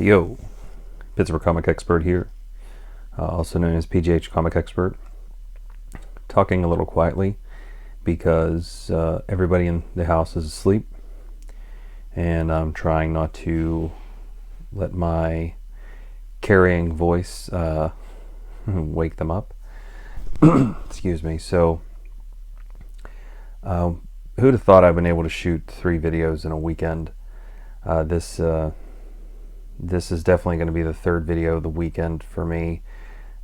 Yo, Pittsburgh Comic Expert here, also known as PGH Comic Expert, talking a little quietly because everybody in the house is asleep, and I'm trying not to let my carrying voice wake them up. Excuse me. So, who'd have thought I've been able to shoot 3 videos in a weekend? This is definitely going to be the 3rd video of the weekend for me,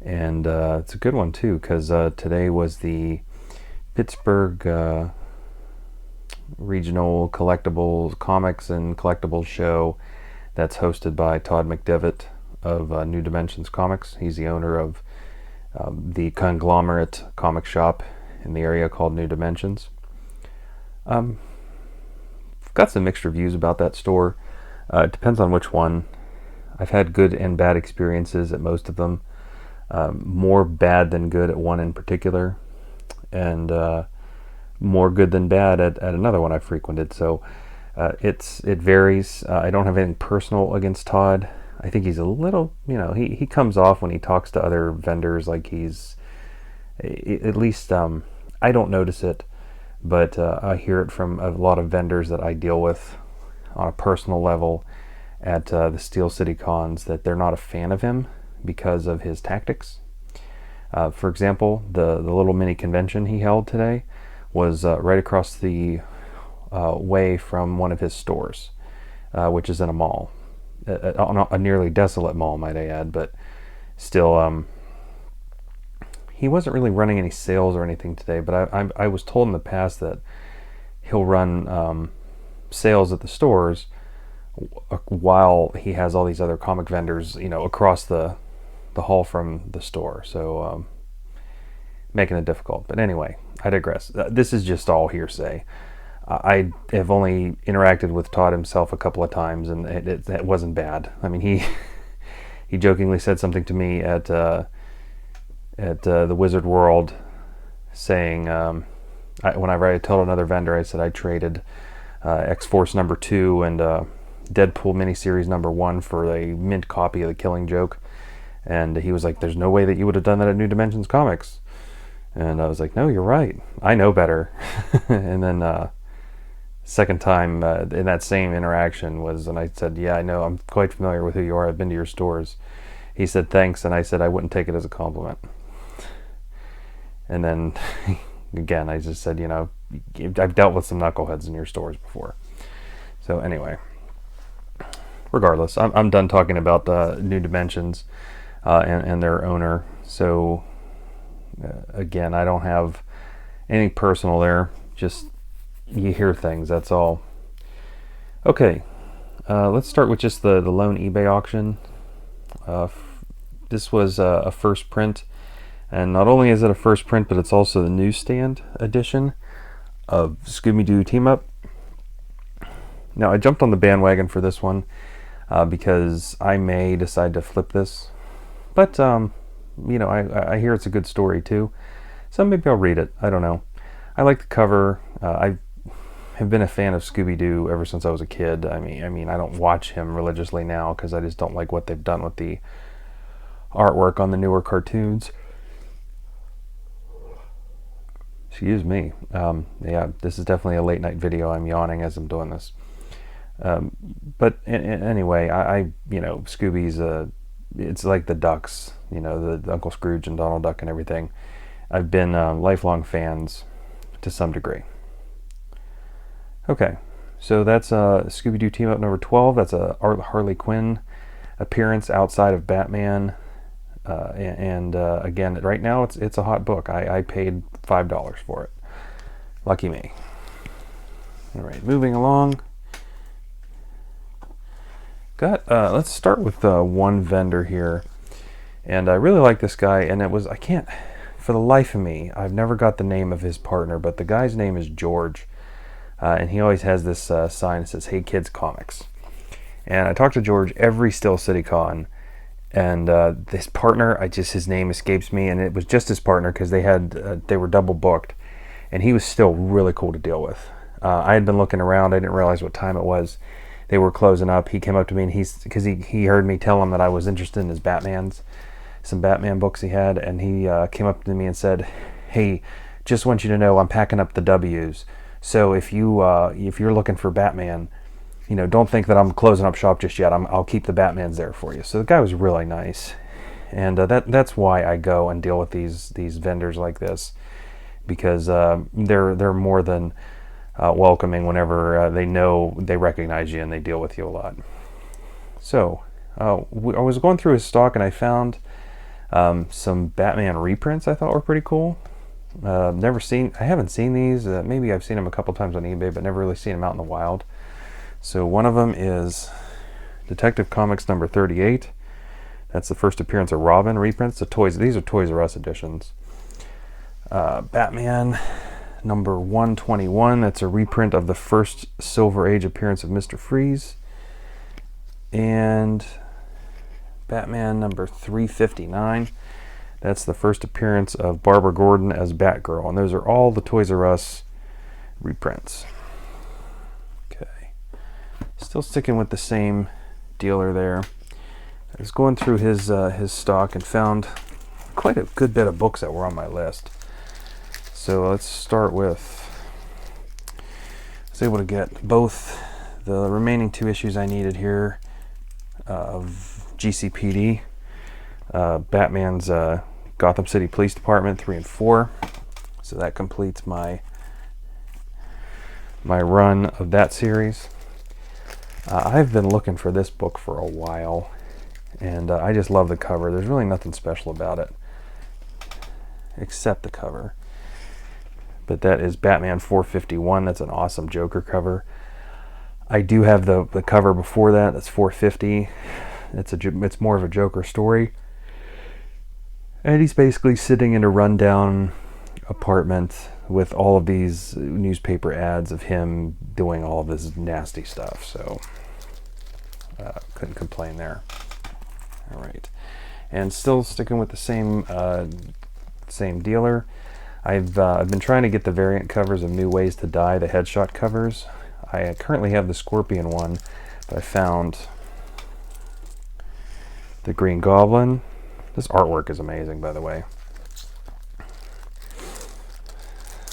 and it's a good one too, because today was the Pittsburgh Regional Collectibles Comics and Collectibles show that's hosted by Todd McDevitt of New Dimensions Comics. He's the owner of the conglomerate comic shop in the area called New Dimensions. I've got some mixed reviews about that store. It depends on which one. I've had good and bad experiences at most of them. More bad than good at one in particular, and more good than bad at another one I've frequented. So it varies. I don't have anything personal against Todd. I think he's a little, he comes off when he talks to other vendors like he's, at least I don't notice it, but I hear it from a lot of vendors that I deal with on a personal level at the Steel City cons, that they're not a fan of him because of his tactics. For example, the little mini convention he held today was right across the way from one of his stores, which is in a mall, a nearly desolate mall, might I add, but still, he wasn't really running any sales or anything today, but I was told in the past that he'll run sales at the stores while he has all these other comic vendors, across the hall from the store. So making it difficult. But anyway, I digress. This is just all hearsay. I have only interacted with Todd himself a couple of times, and it wasn't bad. I mean, he jokingly said something to me at the Wizard World, saying, whenever I told another vendor, I said I traded X-Force number 2 and Deadpool miniseries number 1 for a mint copy of The Killing Joke, and he was like, "There's no way that you would have done that at New Dimensions Comics." And I was like, "No, you're right. I know better." And then second time in that same interaction was, and I said, "Yeah, I know. I'm quite familiar with who you are. I've been to your stores." He said, "Thanks," and I said I wouldn't take it as a compliment. And then again, I just said, I've dealt with some knuckleheads in your stores before. So anyway, regardless, I'm done talking about New Dimensions and their owner. So again, I don't have anything personal there. Just you hear things, that's all. Okay, let's start with just the lone eBay auction. This was a first print, and not only is it a first print, but it's also the newsstand edition of Scooby-Doo Team Up. Now, I jumped on the bandwagon for this one because I may decide to flip this, but I hear it's a good story too, so maybe I'll read it. I don't know. I like the cover. I have been a fan of Scooby-Doo ever since I was a kid. I mean, I don't watch him religiously now because I just don't like what they've done with the artwork on the newer cartoons. Excuse me. Yeah, this is definitely a late night video. I'm yawning as I'm doing this. But anyway, I Scooby's it's like the Ducks, the Uncle Scrooge and Donald Duck and everything. I've been lifelong fans to some degree. Okay, so that's Scooby-Doo Team Up number 12. That's a Harley Quinn appearance outside of Batman. And again, right now it's a hot book. I paid $5 for it. Lucky me. All right, moving along. Let's start with one vendor here, and I really like this guy. And I can't, for the life of me, I've never got the name of his partner, but the guy's name is George, and he always has this sign that says "Hey Kids Comics." And I talk to George every Steel City Con. And this partner, his name escapes me, and it was just his partner because they were double booked, and he was still really cool to deal with. I had been looking around, I didn't realize what time it was. they were closing up, he came up to me, and because he heard me tell him that I was interested in his some Batman books he had, and he came up to me and said, "Hey, just want you to know I'm packing up the W's. So if you're looking for Batman, don't think that I'm closing up shop just yet. I'll keep the Batmans there for you." So the guy was really nice, and that's why I go and deal with these vendors like this, because they're more than welcoming whenever they recognize you and they deal with you a lot. So I was going through his stock, and I found some Batman reprints I thought were pretty cool. I haven't seen these. Maybe I've seen them a couple times on eBay, but never really seen them out in the wild. So one of them is Detective Comics number 38. That's the first appearance of Robin reprints. These are Toys R Us editions. Batman number 121. That's a reprint of the first Silver Age appearance of Mr. Freeze. And Batman number 359. That's the first appearance of Barbara Gordon as Batgirl. And those are all the Toys R Us reprints. Okay. Still sticking with the same dealer there. I was going through his stock and found quite a good bit of books that were on my list. So let's start with, I was able to get both the remaining 2 issues I needed here of GCPD, Batman's Gotham City Police Department 3 and 4. So that completes my run of that series. I've been looking for this book for a while, and I just love the cover. There's really nothing special about it except the cover. But that is Batman 451. That's an awesome Joker cover. I do have the cover before that. That's 450. It's more of a Joker story. And he's basically sitting in a rundown apartment with all of these newspaper ads of him doing all of this nasty stuff. So couldn't complain there. All right, and still sticking with the same dealer. I've been trying to get the variant covers of New Ways to Die, the headshot covers. I currently have the Scorpion one, but I found the Green Goblin. This artwork is amazing, by the way.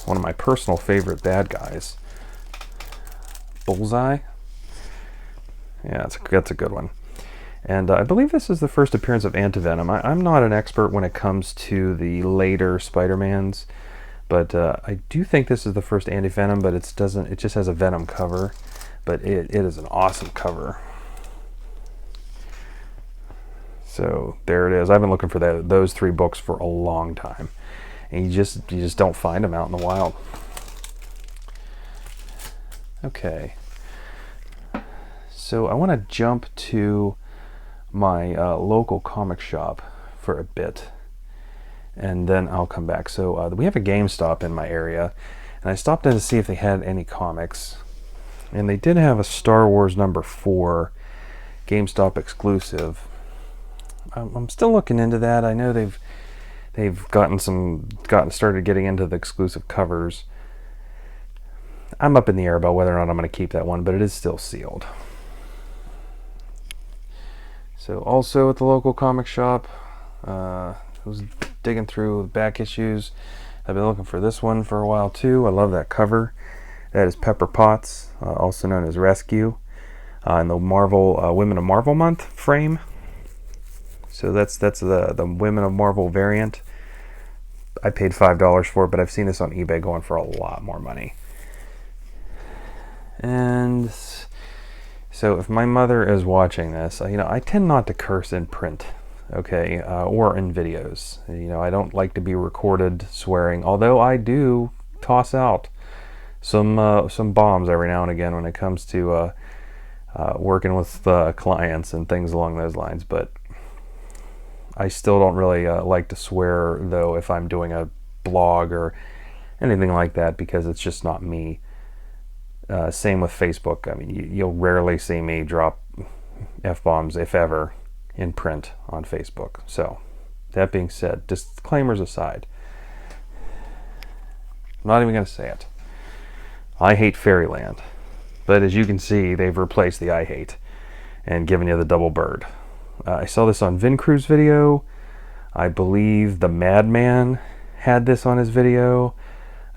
One of my personal favorite bad guys. Bullseye. Yeah, that's a good one. And I believe this is the first appearance of Anti-Venom. I'm not an expert when it comes to the later Spider-Mans, but I do think this is the first Anti-Venom, but it just has a Venom cover. But it is an awesome cover. So there it is. I've been looking for those 3 books for a long time, and you just don't find them out in the wild. Okay, so I want to jump to my local comic shop for a bit, and then I'll come back. So we have a GameStop in my area, and I stopped in to see if they had any comics, and they did have a Star Wars number 4 GameStop exclusive. I'm still looking into that. I know they've started getting into the exclusive covers. I'm up in the air about whether or not I'm going to keep that one, but it is still sealed. So also at the local comic shop, I was digging through the back issues. I've been looking for this one for a while too. I love that cover. That is Pepper Potts, also known as Rescue, in the Marvel Women of Marvel month frame. So that's the Women of Marvel variant. I paid $5 for it, but I've seen this on eBay going for a lot more money. And so if my mother is watching this, I tend not to curse in print, okay, or in videos. I don't like to be recorded swearing, although I do toss out some bombs every now and again when it comes to working with clients and things along those lines. But I still don't really like to swear, though, if I'm doing a blog or anything like that, because it's just not me. Same with Facebook. I mean, you'll rarely see me drop F-bombs, if ever, in print on Facebook. So, that being said, disclaimers aside, I'm not even going to say it. I hate Fairyland, but as you can see, they've replaced the I Hate and given you the double bird. I saw this on Vincrew's video. I believe the Madman had this on his video.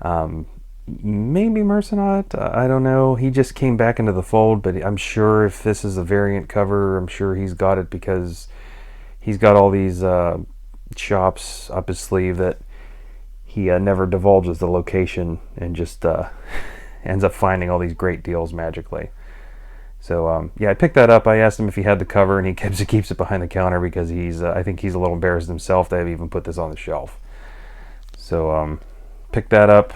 Maybe Mercenaut, I don't know. He just came back into the fold, but I'm sure if this is a variant cover, I'm sure he's got it because he's got all these shops up his sleeve that he never divulges the location and just ends up finding all these great deals magically. So yeah, I picked that up. I asked him if he had the cover, and he keeps it behind the counter because I think he's a little embarrassed himself to have even put this on the shelf. So picked that up.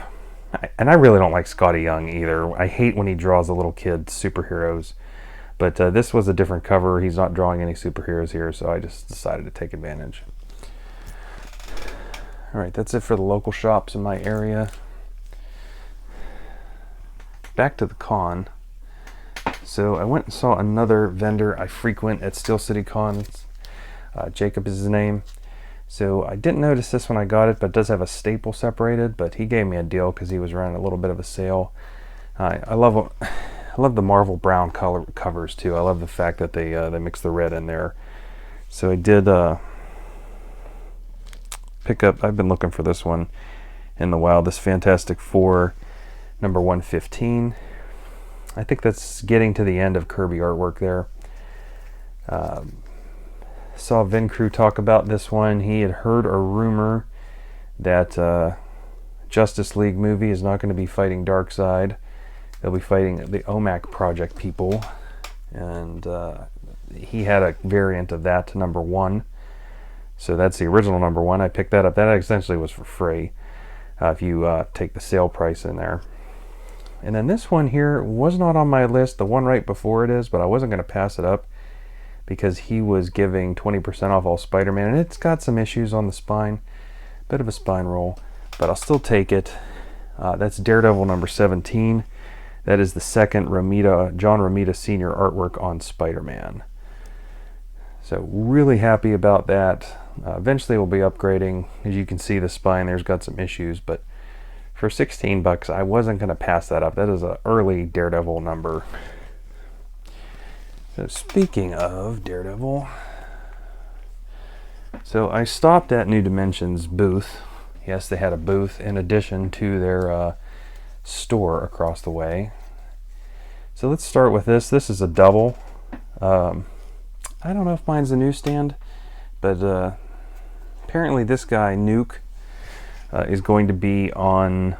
And I really don't like Scotty Young either. I hate when he draws the little kid superheroes. But this was a different cover. He's not drawing any superheroes here, so I just decided to take advantage. Alright, that's it for the local shops in my area. Back to the con. So I went and saw another vendor I frequent at Steel City Con. Jacob is his name. So I didn't notice this when I got it, but it does have a staple separated, but he gave me a deal because he was running a little bit of a sale. I love the Marvel brown color covers too. I love the fact that they mix the red in there. So I did pick up, I've been looking for this one in the wild, this Fantastic Four number 115. I think that's getting to the end of Kirby artwork there. Saw Vincrew talk about this one. He had heard a rumor that Justice League movie is not going to be fighting Darkseid. They'll be fighting the OMAC Project people, and he had a variant of that to number 1. So that's the original number 1. I picked that up. That essentially was for free if you take the sale price in there. And then this one here was not on my list. The one right before it is, but I wasn't going to pass it up because he was giving 20% off all Spider-Man, and it's got some issues on the spine, bit of a spine roll, but I'll still take it. That's Daredevil number 17. That is the second John Romita Sr. artwork on Spider-Man. So really happy about that. Eventually we'll be upgrading. As you can see, the spine there's got some issues, but for $16 I wasn't going to pass that up. That is an early Daredevil number. So speaking of Daredevil, so I stopped at New Dimensions booth. Yes, they had a booth in addition to their store across the way. So let's start with this. This is a double. I don't know if mine's a newsstand, but apparently this guy, Nuke, is going to be on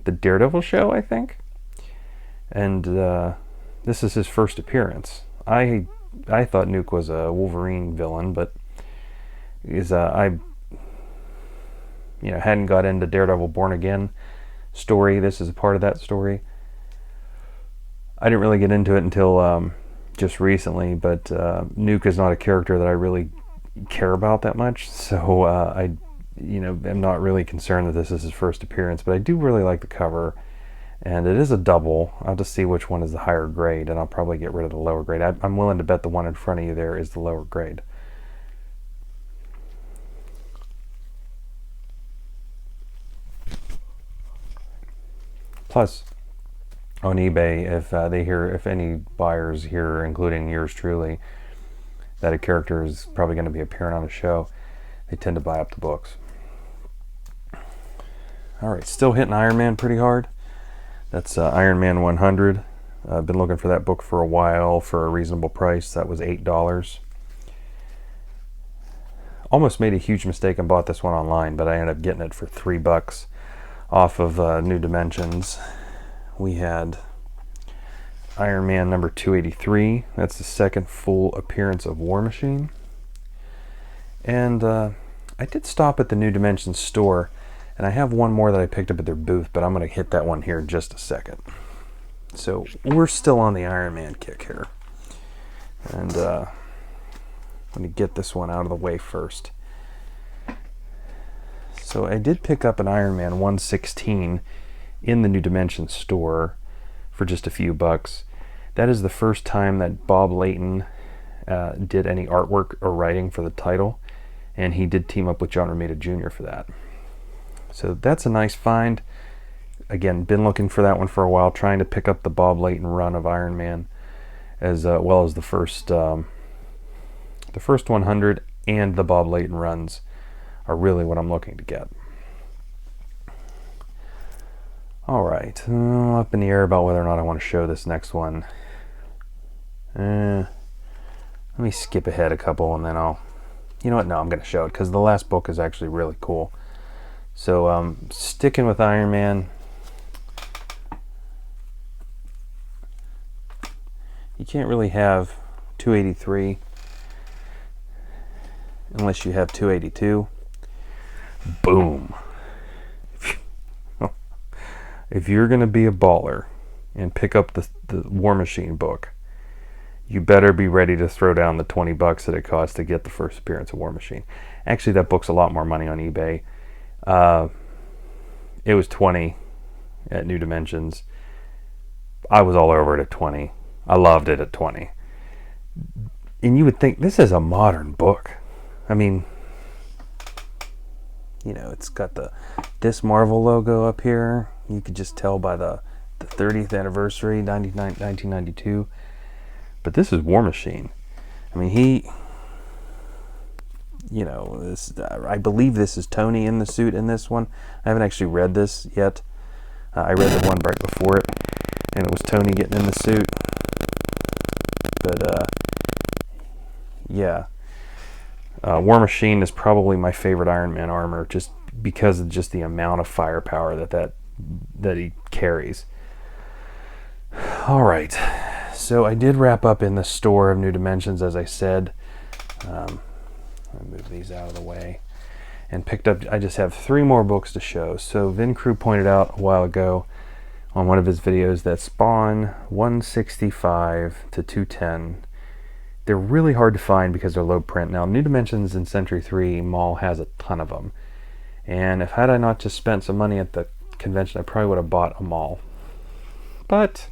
the Daredevil show, I think. And this is his first appearance. I thought Nuke was a Wolverine villain, but I hadn't got into Daredevil Born Again story. This is a part of that story. I didn't really get into it until just recently, but Nuke is not a character that I really care about that much, so I am not really concerned that this is his first appearance, but I do really like the cover. And it is a double. I'll just see which one is the higher grade, and I'll probably get rid of the lower grade. I'm willing to bet the one in front of you there is the lower grade. Plus, on eBay, if any buyers here, including yours truly, that a character is probably going to be appearing on a show, they tend to buy up the books. All right, still hitting Iron Man pretty hard. That's Iron Man 100. I've been looking for that book for a while for a reasonable price. That was $8. Almost made a huge mistake and bought this one online, but I ended up getting it for $3 off of New Dimensions. We had Iron Man number 283. That's the second full appearance of War Machine. And I did stop at the New Dimensions store, and I have one more that I picked up at their booth, but I'm going to hit that one here in just a second. So we're still on the Iron Man kick here. And let me get this one out of the way first. So I did pick up an Iron Man 116 in the New Dimensions store for just a few bucks. That is the first time that Bob Layton did any artwork or writing for the title, and he did team up with John Romita Jr. for that. So that's a nice find. again, been looking for that one for a while, trying to pick up the Bob Layton run of Iron Man, as well as the first 100 and the Bob Layton runs are really what I'm looking to get. All right, up in the air about whether or not I want to show this next one. Let me skip ahead a couple and then you know what? No, I'm going to show it because the last book is actually really cool. So sticking with Iron Man, you can't really have 283 unless you have 282. Boom. If you're going to be a baller and pick up the War Machine book, you better be ready to throw down the $20 that it costs to get the first appearance of War Machine. Actually, that book's a lot more money on eBay. It was $20 at New Dimensions. I was all over it at $20. I loved it at $20. And you would think this is a modern book. I mean, you know, it's got this Marvel logo up here. You could just tell by the 30th anniversary, 1992. But this is War Machine. I mean, you know, I believe this is Tony in the suit in this one. I haven't actually read this yet. I read the one right before it, and it was Tony getting in the suit. But, yeah. War Machine is probably my favorite Iron Man armor, just because of just the amount of firepower that he carries. All right. So I did wrap up in the store of New Dimensions, as I said. I'll move these out of the way. And picked up, I just have 3 more books to show. So Vin Crew pointed out a while ago on one of his videos that Spawn 165 to 210, they're really hard to find because they're low print. Now, New Dimensions and Century 3 Mall has a ton of them. And had I not just spent some money at the convention, I probably would have bought them all. But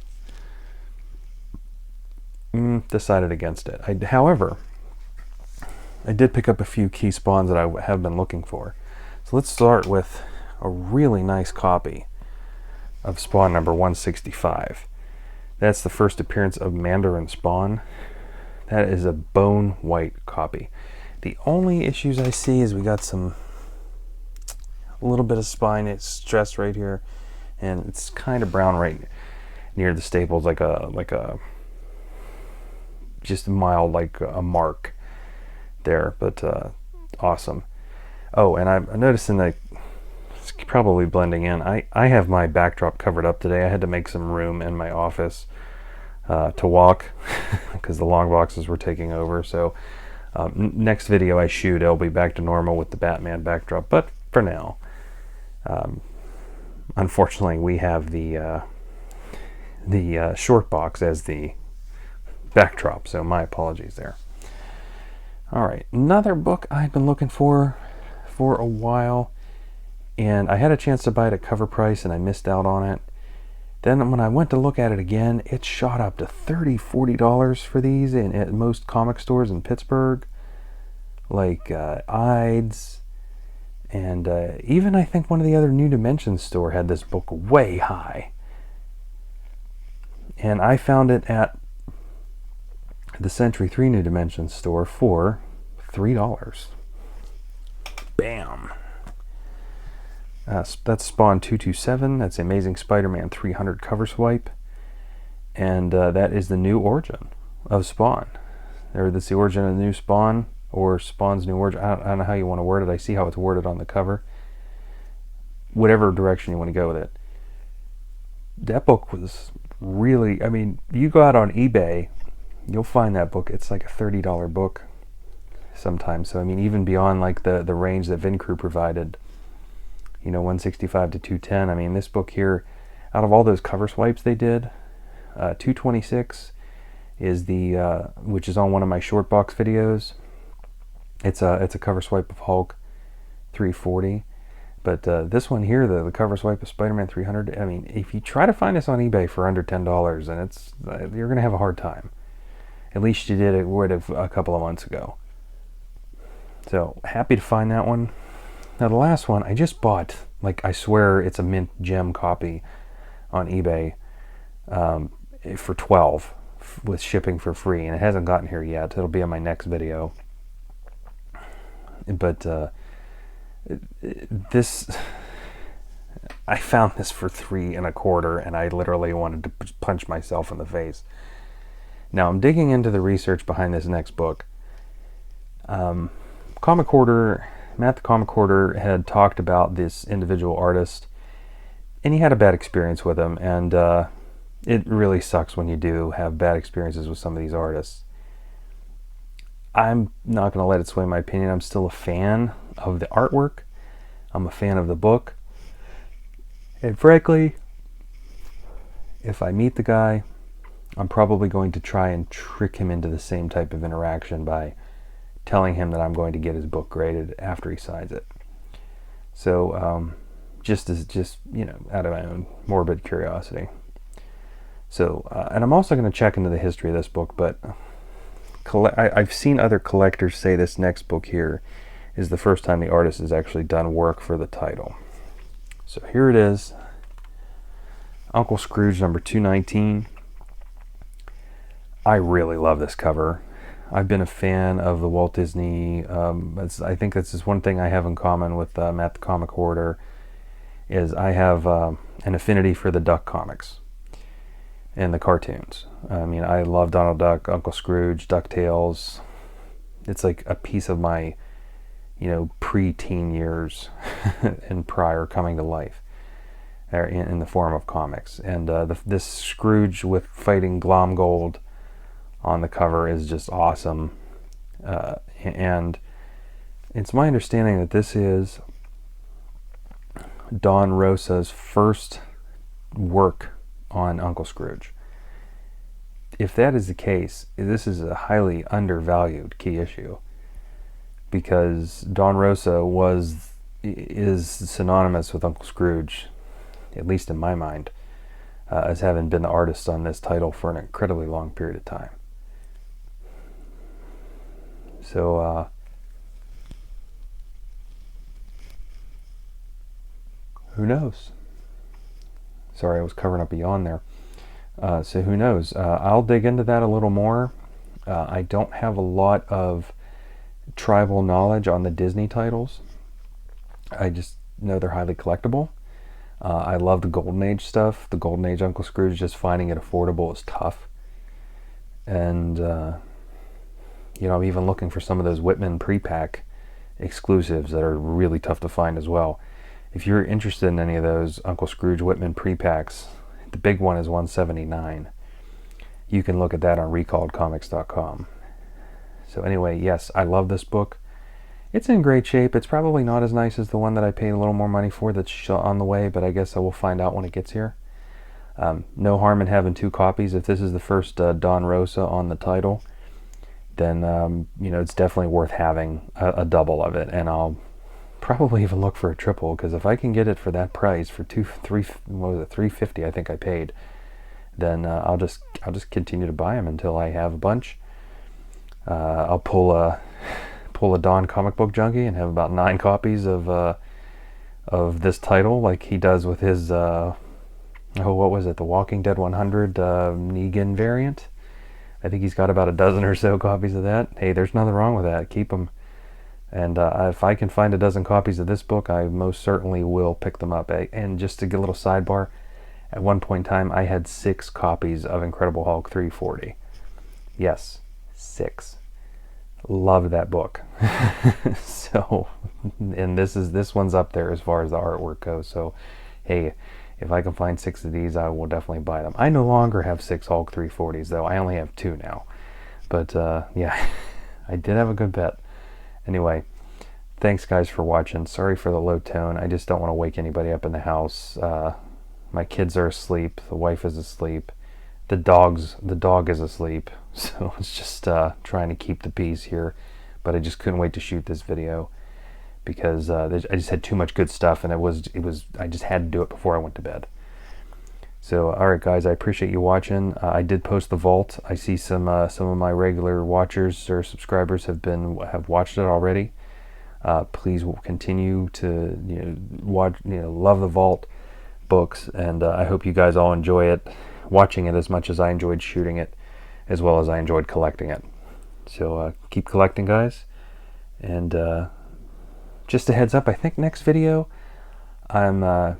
decided against it. However, I did pick up a few key spawns that I have been looking for. So let's start with a really nice copy of Spawn number 165. That's the first appearance of Mandarin Spawn. That is a bone white copy. The only issues I see is we got a little bit of spine stress right here, and it's kind of brown right near the staples, like a just mild, like a mark there, but awesome. Oh, and I'm noticing that it's probably blending in. I have my backdrop covered up today. I had to make some room in my office to walk because the long boxes were taking over. So next video I shoot, I'll be back to normal with the Batman backdrop. But for now, unfortunately, we have the short box as the backdrop. So my apologies there. All right, another book I've been looking for a while, and I had a chance to buy it at cover price and I missed out on it. Then when I went to look at it again, it shot up to $30-$40 for these at most comic stores in Pittsburgh, like Eide's, and even I think one of the other New Dimensions store had this book way high. And I found it at the Century 3 New Dimensions store for $3. Bam! That's Spawn 227. That's Amazing Spider-Man 300 cover swipe. And that is the new origin of Spawn. Or that's the origin of the new Spawn, or Spawn's new origin. I don't know how you want to word it. I see how it's worded on the cover. Whatever direction you want to go with it. That book was really, I mean, you go out on eBay, you'll find that book. It's like a $30 book sometimes. So I mean, even beyond like the range that Vin Crew provided, you know, 165 to 210. I mean, this book here, out of all those cover swipes they did, 226 is the which is on one of my short box videos. It's a cover swipe of Hulk 340. But this one here, the cover swipe of Spider-Man 300. I mean, if you try to find this on eBay for under $10, and it's you're gonna have a hard time. At least you would have a couple of months ago. So happy to find that one. Now the last one I just bought, like I swear it's a mint gem copy on eBay for $12 with shipping for free, and it hasn't gotten here yet. It'll be on my next video. But this, I found this for $3.25, and I literally wanted to punch myself in the face. Now I'm digging into the research behind this next book. Comic Hoarder, Matt the Comic Hoarder had talked about this individual artist, and he had a bad experience with him, and it really sucks when you do have bad experiences with some of these artists. I'm not going to let it sway my opinion. I'm still a fan of the artwork. I'm a fan of the book. And frankly, if I meet the guy, I'm probably going to try and trick him into the same type of interaction by telling him that I'm going to get his book graded after he signs it. So, just out of my own morbid curiosity. So, and I'm also going to check into the history of this book, but I've seen other collectors say this next book here is the first time the artist has actually done work for the title. So here it is, Uncle Scrooge number 219. I really love this cover. I've been a fan of the Walt Disney. I think this is one thing I have in common with Matt the Comic Hoarder, is I have an affinity for the Duck comics and the cartoons. I mean, I love Donald Duck, Uncle Scrooge, DuckTales. It's like a piece of my, pre-teen years and prior coming to life in the form of comics. And this Scrooge with fighting Glomgold on the cover is just awesome. And it's my understanding that this is Don Rosa's first work on Uncle Scrooge. If that is the case, this is a highly undervalued key issue, because Don Rosa is synonymous with Uncle Scrooge, at least in my mind, as having been the artist on this title for an incredibly long period of time. So who knows? Sorry, I was covering up a yawn there. So who knows? I'll dig into that a little more. I don't have a lot of tribal knowledge on the Disney titles. I just know they're highly collectible. I love the Golden Age stuff. The Golden Age Uncle Scrooge, just finding it affordable is tough. And, I'm even looking for some of those Whitman pre-pack exclusives that are really tough to find as well. If you're interested in any of those Uncle Scrooge Whitman pre-packs, the big one is $179. You can look at that on recalledcomics.com. So anyway, yes, I love this book. It's in great shape. It's probably not as nice as the one that I paid a little more money for that's on the way, but I guess I will find out when it gets here. No harm in having two copies. If this is the first Don Rosa on the title, then it's definitely worth having a double of it, and I'll probably even look for a triple, because if I can get it for that price, for $350 I think I paid, then I'll just continue to buy them until I have a bunch. I'll pull a Don Comic Book Junkie and have about 9 copies of this title, like he does with his what was it, the Walking Dead 100 Negan variant. I think he's got about a dozen or so copies of that. Hey, there's nothing wrong with that. Keep them. And if I can find a dozen copies of this book, I most certainly will pick them up. And just to get a little sidebar, at one point in time, I had 6 copies of Incredible Hulk 340. Yes, 6. Loved that book. So, and this one's up there as far as the artwork goes. So, hey, if I can find 6 of these, I will definitely buy them. I no longer have 6 Hulk 340s, though. I only have 2 now. But, yeah, I did have a good bet. Anyway, thanks guys for watching. Sorry for the low tone. I just don't want to wake anybody up in the house. My kids are asleep. The wife is asleep. The dog is asleep. So it's just trying to keep the peace here. But I just couldn't wait to shoot this video, because I just had too much good stuff, and I just had to do it before I went to bed. So, all right, guys, I appreciate you watching. I did post the vault. I see some of my regular watchers or subscribers have watched it already. Please continue to watch, love the Vault books, and I hope you guys all enjoy it, watching it as much as I enjoyed shooting it, as well as I enjoyed collecting it. So keep collecting, guys. And just a heads up, I think next video I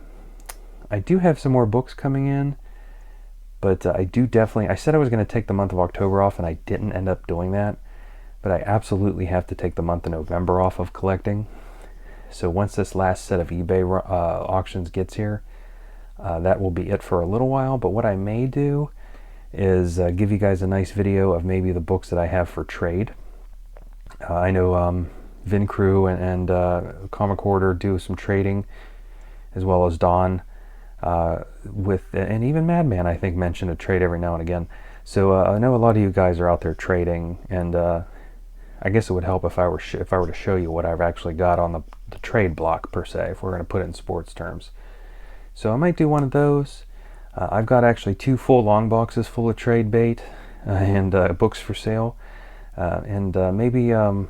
do have some more books coming in, but I said I was going to take the month of October off, and I didn't end up doing that. But I absolutely have to take the month of November off of collecting. So once this last set of eBay auctions gets here, that will be it for a little while. But what I may do is give you guys a nice video of maybe the books that I have for trade. I know Vin Crew and Comic Order do some trading, as well as Don, and even Madman, I think, mentioned a trade every now and again. So I know a lot of you guys are out there trading, and I guess it would help if I were to show you what I've actually got on the trade block, per se, if we're going to put it in sports terms. So I might do one of those. I've got actually 2 full long boxes full of trade bait and books for sale. And maybe in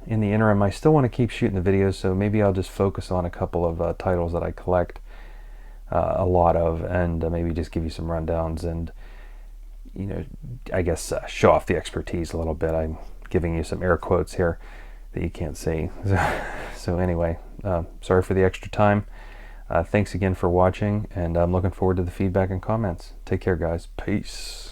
the interim, I still want to keep shooting the videos, so maybe I'll just focus on a couple of titles that I collect a lot of, and maybe just give you some rundowns and, I guess show off the expertise a little bit. I'm giving you some air quotes here that you can't see. So anyway, sorry for the extra time. Thanks again for watching, and I'm looking forward to the feedback and comments. Take care, guys. Peace.